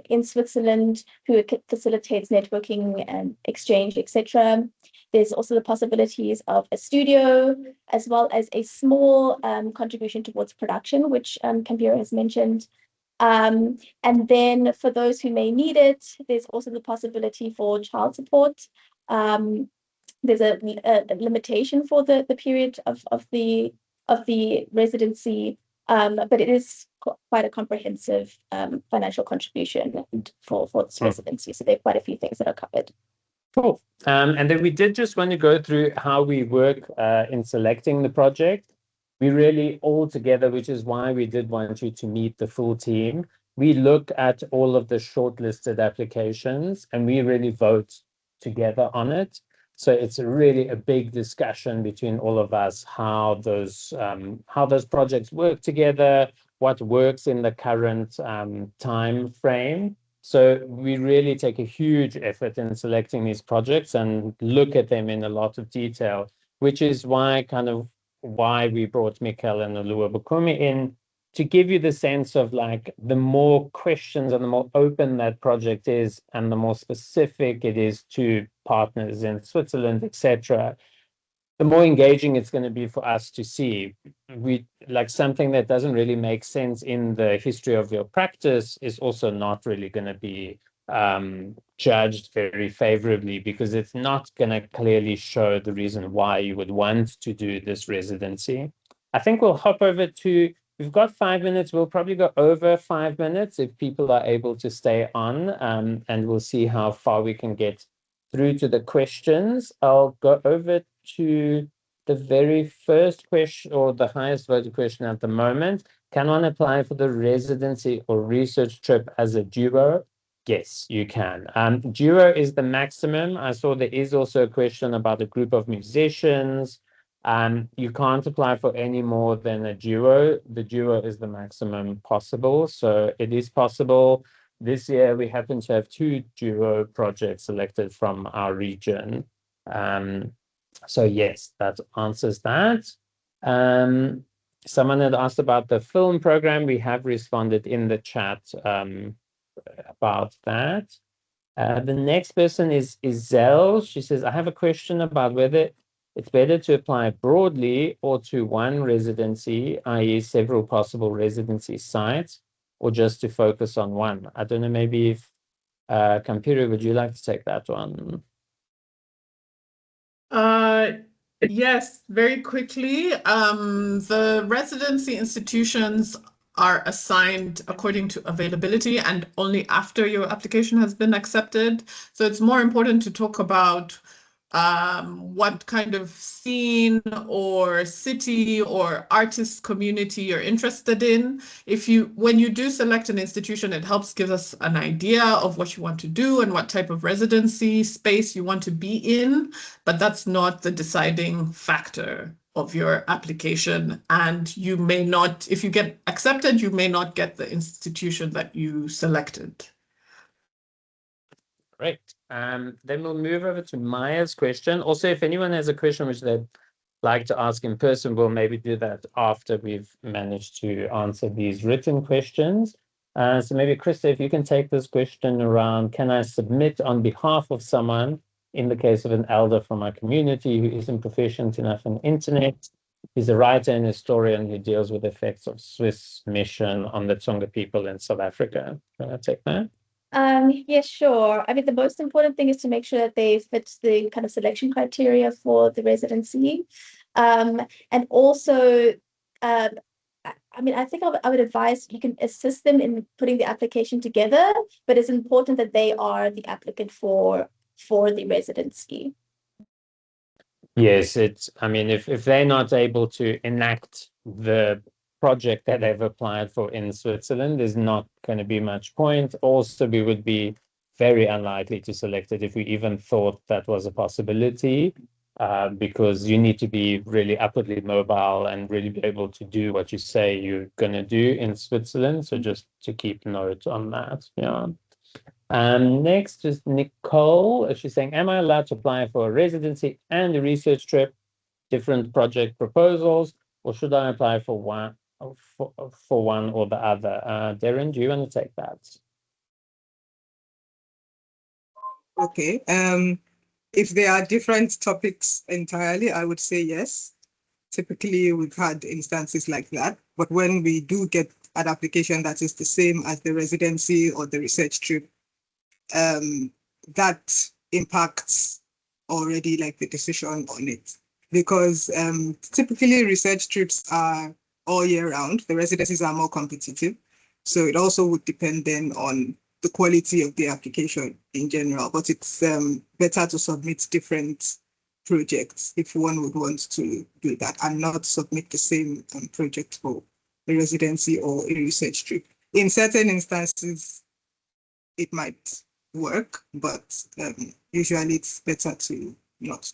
in Switzerland who facilitates networking and exchange, etc. There's also the possibilities of a studio, as well as a small contribution towards production, which Kampira has mentioned. And then for those who may need it, there's also the possibility for child support. There's a limitation for the period of the residency, but it is quite a comprehensive financial contribution for this residency. So there are quite a few things that are covered. Cool. And then we did just want to go through how we work in selecting the project. We really all together, which is why we did want you to meet the full team. We look at all of the shortlisted applications and we really vote together on it. So it's really a big discussion between all of us, how those projects work together, what works in the current time frame. So we really take a huge effort in selecting these projects and look at them in a lot of detail, which is why we brought Mikkel and Alua Bukumi in, to give you the sense of like, the more questions and the more open that project is and the more specific it is to partners in Switzerland, etc., the more engaging it's going to be for us to see. We like something that doesn't really make sense in the history of your practice is also not really going to be judged very favorably, because it's not going to clearly show the reason why you would want to do this residency. I think we'll hop over to, we've got 5 minutes. We'll probably go over 5 minutes if people are able to stay on, and we'll see how far we can get through to the questions. I'll go over to the very first question, or the highest voted question at the moment. Can one apply for the residency or research trip as a duo? Yes, you can. Duo is the maximum. I saw there is also a question about a group of musicians. You can't apply for any more than a duo. The duo is the maximum possible. So it is possible. This year, we happen to have 2 duo projects selected from our region. So yes, that answers that. Someone had asked about the film program. We have responded in the chat about that. The next person is Zell. She says, I have a question about whether it's better to apply broadly or to one residency, i.e. several possible residency sites, or just to focus on one. I don't know, maybe if Kampiru, would you like to take that one? Yes, very quickly. The residency institutions are assigned according to availability and only after your application has been accepted. So it's more important to talk about what kind of scene or city or artist community you're interested in. When you do select an institution, it helps give us an idea of what you want to do and what type of residency space you want to be in, but that's not the deciding factor of your application. And you may not, if you get accepted, you may not get the institution that you selected. Great. Then we'll move over to Maya's question. Also, if anyone has a question which they'd like to ask in person, we'll maybe do that after we've managed to answer these written questions. So maybe, Krista, if you can take this question around, can I submit on behalf of someone in the case of an elder from my community who isn't proficient enough in internet? He's a writer and historian who deals with the effects of Swiss mission on the Tsonga people in South Africa. Can I take that? Yeah, sure. I mean, the most important thing is to make sure that they fit the kind of selection criteria for the residency. And also, I mean, I think I would advise you can assist them in putting the application together, but it's important that they are the applicant for the residency. Yes, I mean, if they're not able to enact the project that they've applied for in Switzerland, there's not going to be much point. Also, we would be very unlikely to select it if we even thought that was a possibility, because you need to be really upwardly mobile and really be able to do what you say you're going to do in Switzerland. So just to keep note on that. Yeah. Next is Nicole. She's saying, am I allowed to apply for a residency and a research trip, different project proposals, or should I apply for one or the other? Darren, do you want to take that? Okay. If there are different topics entirely, I would say yes. Typically, we've had instances like that. But when we do get an application that is the same as the residency or the research trip, that impacts already like the decision on it. Because typically research trips are all year round. The residencies are more competitive. So it also would depend then on the quality of the application in general. But it's better to submit different projects if one would want to do that and not submit the same project for a residency or a research trip. In certain instances, it might work, but usually it's better to not.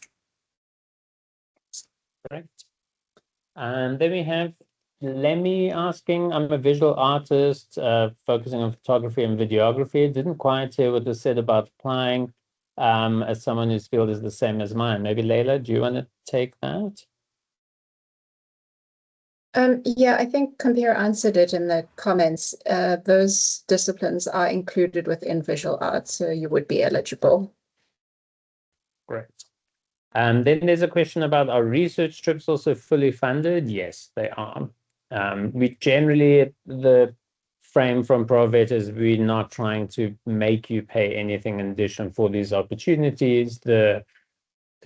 Correct. And then we have Lemmy asking, I'm a visual artist, focusing on photography and videography. Didn't quite hear what was said about applying as someone whose field is the same as mine. Maybe Leila, do you want to take that? Yeah, I think Compere answered it in the comments. Those disciplines are included within visual arts, so you would be eligible. Great. Then there's a question about, are research trips also fully funded? Yes, they are. We generally, the frame from Pro Helvetia is we're not trying to make you pay anything in addition for these opportunities. The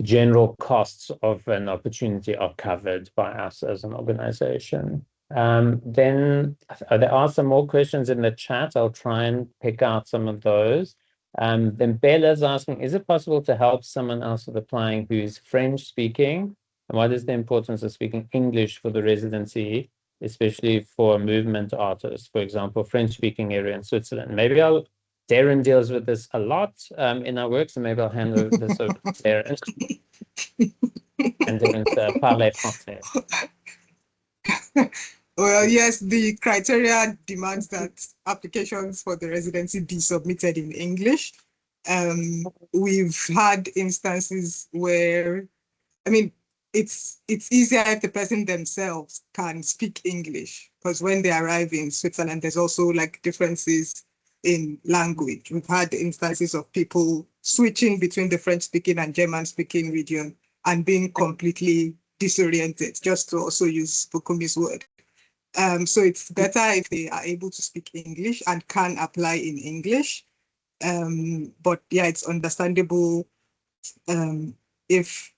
general costs of an opportunity are covered by us as an organization. Then there are some more questions in the chat. I'll try and pick out some of those. Then Bella's asking, is it possible to help someone else with applying who's French speaking? And what is the importance of speaking English for the residency, especially for a movement artist, for example, French speaking area in Switzerland? Maybe Darren deals with this a lot in our work, so maybe I'll hand this over to Darren. And Darren's parler français. Well, yes, the criteria demands that applications for the residency be submitted in English. We've had instances where, I mean, it's easier if the person themselves can speak English, because when they arrive in Switzerland, there's also like differences in language. We've had instances of people switching between the French-speaking and German-speaking region and being completely disoriented, just to also use Bukumi's word. So it's better if they are able to speak English and can apply in English. But yeah, it's understandable if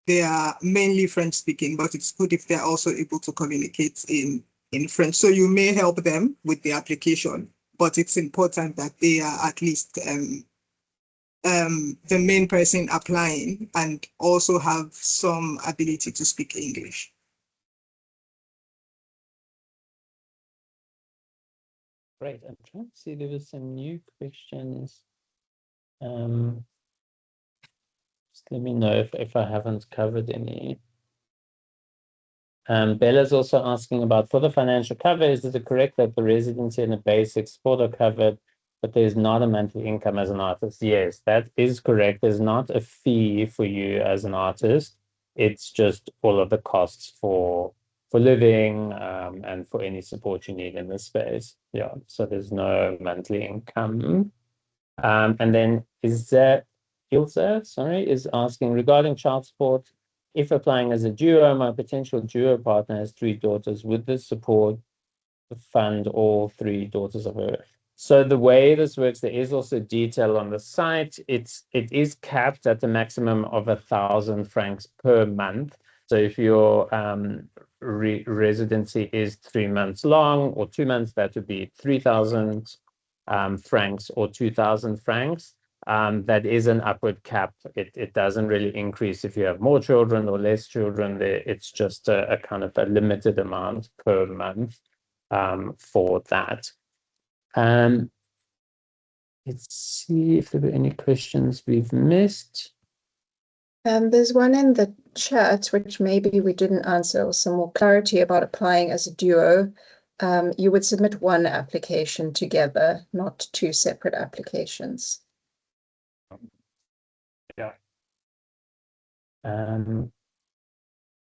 they are mainly French speaking, but it's good if they're also able to communicate in French. So you may help them with the application, but it's important that they are at least the main person applying and also have some ability to speak English. Great. I'm trying to see, there were some new questions. Just let me know if I haven't covered any. Bella's also asking about, for the financial cover, is it correct that the residency and the basic support are covered, but there's not a monthly income as an artist? Yes, that is correct. There's not a fee for you as an artist. It's just all of the costs for living and for any support you need in this space. Yeah, so there's no monthly income. And then Ilse, sorry, is asking regarding child support. If applying as a duo, my potential duo partner has 3 daughters. Would this support fund all 3 daughters of her? So the way this works, there is also detail on the site. It is capped at the maximum of 1,000 francs per month. So if your residency is 3 months long or 2 months, that would be 3,000 francs or 2,000 francs. That is an upward cap. It doesn't really increase if you have more children or less children. It's just a kind of a limited amount per month for that. Let's see if there were any questions we've missed. There's one in the chat, which maybe we didn't answer, or some more clarity about applying as a duo. You would submit one application together, not 2 separate applications. Yeah.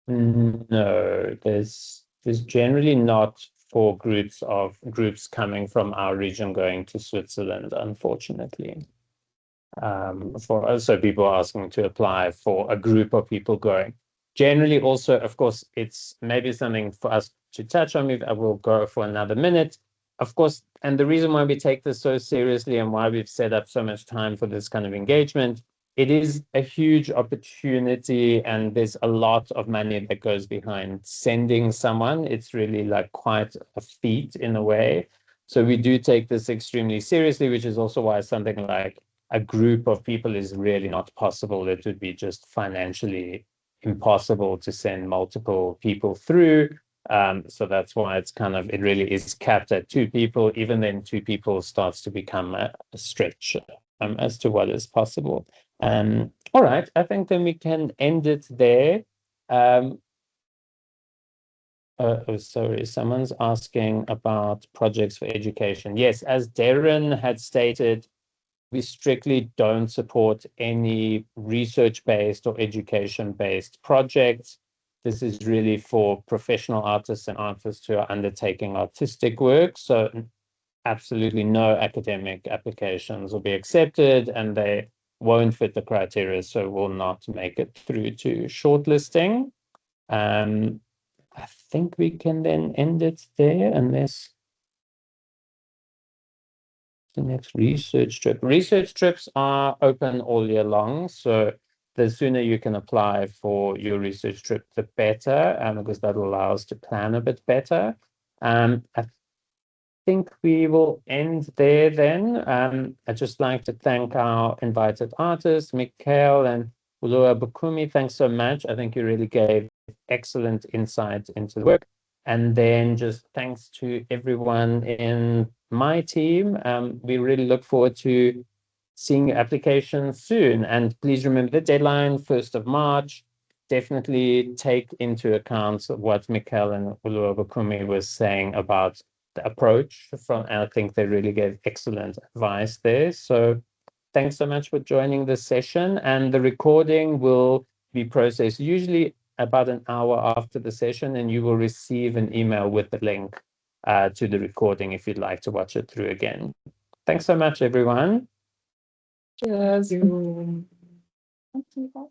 No, there's generally not for groups coming from our region going to Switzerland, unfortunately. So people are asking to apply for a group of people going. Generally, also, of course, it's maybe something for us to touch on. I will go for another minute. Of course, and the reason why we take this so seriously and why we've set up so much time for this kind of engagement, it is a huge opportunity and there's a lot of money that goes behind sending someone. It's really like quite a feat in a way. So we do take this extremely seriously, which is also why something like a group of people is really not possible. It would be just financially impossible to send multiple people through. So that's why it really is capped at 2 people. Even then 2 people starts to become a stretch. as to what is possible. All right, I think then we can end it there. Oh, sorry, someone's asking about projects for education. Yes, as Darren had stated, we strictly don't support any research-based or education-based projects. This is really for professional artists and artists who are undertaking artistic work. So absolutely no academic applications will be accepted, and they won't fit the criteria, so will not make it through to shortlisting. I think we can then end it there, unless the next research trip. Research trips are open all year long, so the sooner you can apply for your research trip, the better, because that will allow us to plan a bit better. I think we will end there then. I'd just like to thank our invited artists, Mikhail and Ulua Bukumi. Thanks so much. I think you really gave excellent insight into the work. And then just thanks to everyone in my team. We really look forward to seeing your applications soon. And please remember the deadline, 1st of March. Definitely take into account what Mikhail and Ulua Bukumi was saying about the approach and I think they really gave excellent advice there. So thanks so much for joining this session, and the recording will be processed usually about an hour after the session, and you will receive an email with the link to the recording if you'd like to watch it through again. Thanks so much, everyone. Cheers. Thank you.